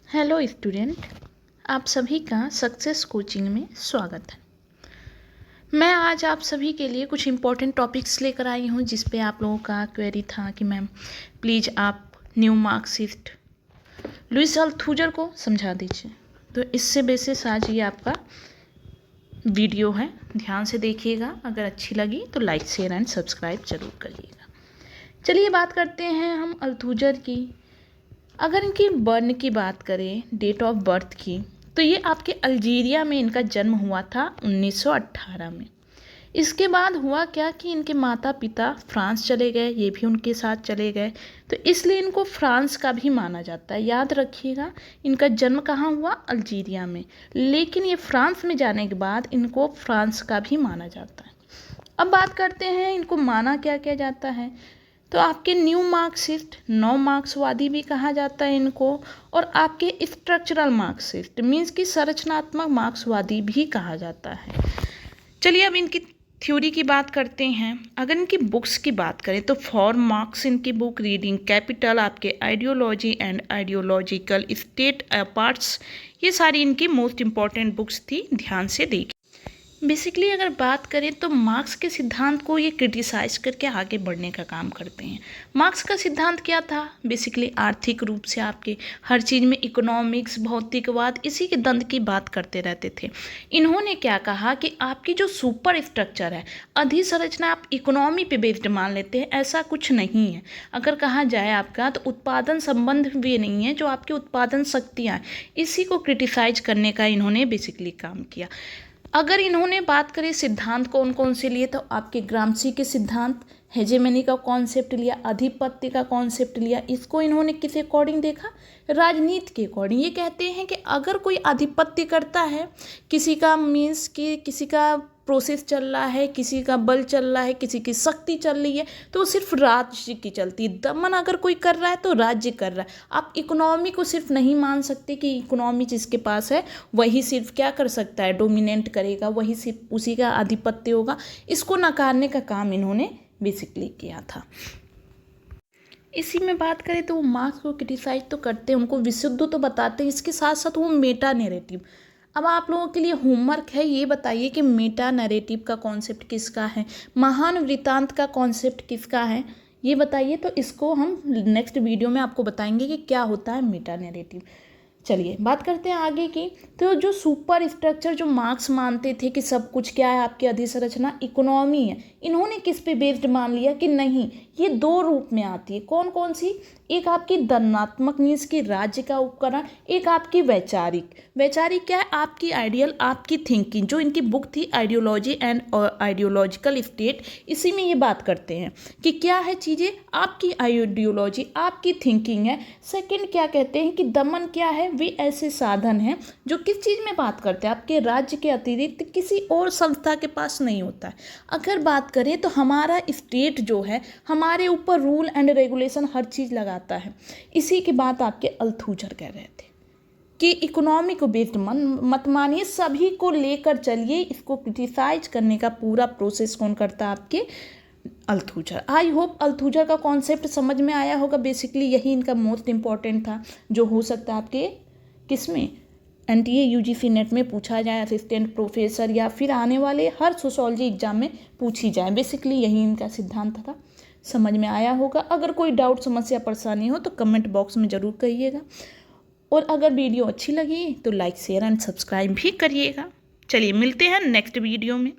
Hello student, आप सभी का सक्सेस कोचिंग में स्वागत है। मैं आज आप सभी के लिए कुछ इम्पोर्टेंट टॉपिक्स लेकर आई हूँ जिस पे आप लोगों का क्वेरी था कि मैम प्लीज़ आप न्यू मार्कशीट लुइस अल्थुजर को समझा दीजिए। तो इससे बेसिस आज ये आपका वीडियो है, ध्यान से देखिएगा। अगर अच्छी लगी तो लाइक शेयर एंड सब्सक्राइब जरूर करिएगा। चलिए बात करते हैं हम अल्थुजर की। अगर इनकी बर्न की बात करें, डेट ऑफ बर्थ की, तो ये आपके अल्जीरिया में इनका जन्म हुआ था 1918 में। इसके बाद हुआ क्या कि इनके माता पिता फ्रांस चले गए, ये भी उनके साथ चले गए, तो इसलिए इनको फ्रांस का भी माना जाता है। याद रखिएगा, इनका जन्म कहाँ हुआ? अल्जीरिया में, लेकिन ये फ्रांस में जाने के बाद इनको फ्रांस का भी माना जाता है। अब बात करते हैं इनको माना क्या क्या जाता है। तो आपके न्यू मार्कशीट, नौ मार्क्सवादी भी कहा जाता है इनको, और आपके स्ट्रक्चरल मार्कशीट मीन्स कि संरचनात्मक मार्क्सवादी भी कहा जाता है। चलिए अब इनकी थ्योरी की बात करते हैं। अगर इनकी बुक्स की बात करें तो 4 मार्क्स इनकी बुक, रीडिंग कैपिटल, आपके ideology and ideological state parts, ये सारी इनकी मोस्ट इंपॉर्टेंट बुक्स थी, ध्यान से देखिए। बेसिकली अगर बात करें तो मार्क्स के सिद्धांत को ये क्रिटिसाइज करके आगे बढ़ने का काम करते हैं। मार्क्स का सिद्धांत क्या था? बेसिकली आर्थिक रूप से आपके हर चीज़ में इकोनॉमिक्स, भौतिकवाद, इसी के द्वंद्व की बात करते रहते थे। इन्होंने क्या कहा कि आपकी जो सुपर स्ट्रक्चर है, अधिसंरचना आप इकोनॉमी पे बेस्ड मान लेते हैं, ऐसा कुछ नहीं है। अगर कहा जाए आपका तो उत्पादन संबंध भी नहीं है, जो आपकी उत्पादन शक्तियाँ, इसी को क्रिटिसाइज करने का इन्होंने बेसिकली काम किया। अगर इन्होंने बात करें सिद्धांत कौन कौन से लिए, तो आपके ग्रामसी के सिद्धांत, हेजेमनी का कॉन्सेप्ट लिया, अधिपत्य का कॉन्सेप्ट लिया। इसको इन्होंने किस अकॉर्डिंग देखा? राजनीति के अकॉर्डिंग। ये कहते हैं कि अगर कोई आधिपत्य करता है, किसी का मीन्स कि किसी का प्रोसेस चल रहा है, किसी का बल चल रहा है, किसी की शक्ति चल रही है, तो वो सिर्फ राज्य की चलती है। दमन अगर कोई कर रहा है तो राज्य कर रहा है। आप इकोनॉमी को सिर्फ नहीं मान सकते कि इकोनॉमी जिसके पास है वही सिर्फ क्या कर सकता है, डोमिनेट करेगा, वही सिर्फ उसी का आधिपत्य होगा। इसको नकारने का काम इन्होंने बेसिकली किया था। इसी में बात करें तो वो मार्क्स को क्रिटिसाइज तो करते हैं, उनको विशुद्ध तो बताते हैं, इसके साथ साथ वो मेटा नैरेटिव। अब आप लोगों के लिए होमवर्क है, ये बताइए कि मेटा नैरेटिव का कॉन्सेप्ट किसका है, महान वृत्तांत का कॉन्सेप्ट किसका है, ये बताइए। तो इसको हम नेक्स्ट वीडियो में आपको बताएंगे कि क्या होता है मेटा नैरेटिव। चलिए बात करते हैं आगे की। तो जो सुपर स्ट्रक्चर जो मार्क्स मानते थे कि सब कुछ क्या है, आपकी अधिसंरचना इकोनॉमी है, इन्होंने किस पे बेस्ड मान लिया कि नहीं, ये दो रूप में आती है। कौन कौन सी? एक आपकी दंडात्मक मीन्स की राज्य का उपकरण, एक आपकी वैचारिक। वैचारिक क्या है? आपकी आइडियल, आपकी थिंकिंग। जो इनकी बुक थी आइडियोलॉजी एंड आइडियोलॉजिकल स्टेट, इसी में ये बात करते हैं कि क्या है चीज़ें, आपकी आइडियोलॉजी, आपकी थिंकिंग है। सेकंड क्या कहते हैं कि दमन क्या है? वे ऐसे साधन हैं जो किस चीज़ में बात करते हैं, आपके राज्य के अतिरिक्त किसी और संस्था के पास नहीं होता है। अगर बात करें तो हमारा स्टेट जो है, हमारे ऊपर रूल एंड रेगुलेशन हर चीज़ लगाता है। इसी की बात आपके अल्थुजर कह रहे थे कि इकोनॉमी को बेस्ड मत मानिए, सभी को लेकर चलिए। इसको क्रिटिसाइज करने का पूरा प्रोसेस कौन करता है? आपके अल्थुजर। आई होप अल्थुजर का कॉन्सेप्ट समझ में आया होगा। बेसिकली यही इनका मोस्ट इंपॉर्टेंट था, जो हो सकता है आपके किसमें, एनटीए यूजीसी नेट में पूछा जाए, असिस्टेंट प्रोफेसर, या फिर आने वाले हर सोशोलॉजी एग्जाम में पूछी जाए। बेसिकली यही इनका सिद्धांत था। समझ में आया होगा। अगर कोई डाउट, समस्या, परेशानी हो तो कमेंट बॉक्स में ज़रूर कहिएगा, और अगर वीडियो अच्छी लगी तो लाइक शेयर एंड सब्सक्राइब भी करिएगा। चलिए मिलते हैं नेक्स्ट वीडियो में।